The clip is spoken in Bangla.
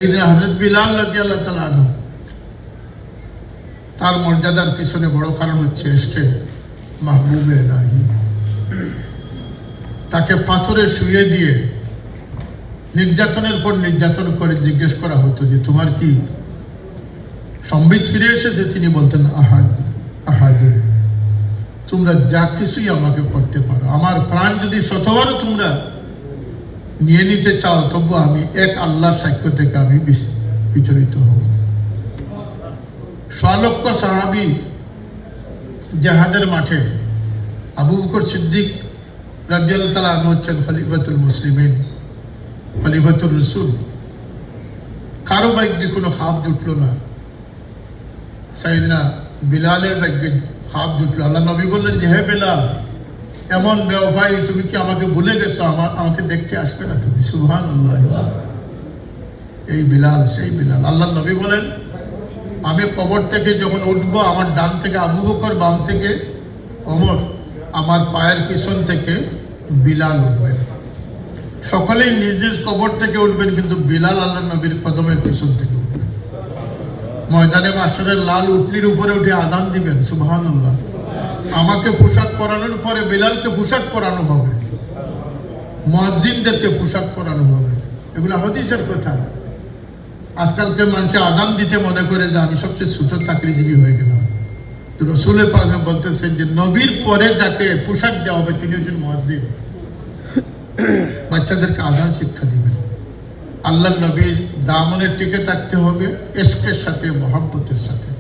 হযরত বিলাল রাদিয়াল্লাহু তাআলা আনহু, তার মর্যাদার পিছনে বড় কারণ হচ্ছে ইশকে মাহবুবে ইলাহি। তাকে পাথরে শুয়ে দিয়ে নির্যাতনের পর নির্যাতন করে জিজ্ঞেস করা হতো যে তোমার কি সম্বিত ফিরে এসেছে? তিনি বলতেন আহাদ আহাদ, তোমরা যা কিছুই আমাকে করতে পারো, আমার প্রাণ যদি শতবারও তোমরা নিয়ে নিতে চাও, তবু আমি এক আল্লাহর সাক্ষ্য থেকে আমি বিচলিত হব না। সোয়ালক্ষ সাহাবী জাহাদের মাঠে আবু বকর সিদ্দিক রাদিয়াল্লাহু তাআলা আনহু হচ্ছেন খলিফাতুল মুসলিমিন, খলিফাতুর রাসূল। কারো ভাগ্যে কোনো খাপ জুটলো না, সাইয়েদনা বিলালের ভাগ্যে খাপ জুটলো। আল্লাহ নবী বললেন যে হে বিলাল, এমন বেওফাই, তুমি কি আমাকে ভুলে গেছো? আমাকে দেখতে আসবে না তুমি? সুবহানাল্লাহ। এই বিলাল সেই বিলাল। আল্লাহ নবী বলেন আমি কবর থেকে যখন উঠবো, আমার ডান থেকে আবু বকর, বাম থেকে ওমর, আমার পায়ের পিছন থেকে বিলাল উঠবেন। সকলেই নিজ নিজ কবর থেকে উঠবেন, কিন্তু বিলাল আল্লাহ নবীর কদমের পিছন থেকে উঠবেন। ময়দানে মাশরের লাল উটনির উপরে উঠে আজান দিবেন। সুবহানাল্লাহ। আমাকে পোশাক পরানোর পরে বিলালকে পোশাক পরানো হবে, মুয়াজ্জিনদেরকে পোশাক পরানো হবে। এগুলো হাদিসের কথা। আজকালকে মানুষ আজান দিতে মনে করে যে আমি সবচেয়ে ছোট চাকরিজীবী হয়ে গেলাম। তো রাসূলের পাক বলতেছেন যে নবীর পরে যাকে পোশাক দেওয়া হবে তিনি হচ্ছেন মুয়াজ্জিন। বাচ্চাদেরকে আজান শিক্ষা দিবেন। আল্লাহ নবীর দামনে টিকে থাকতে হবে ইশকের সাথে, মহব্বতের সাথে।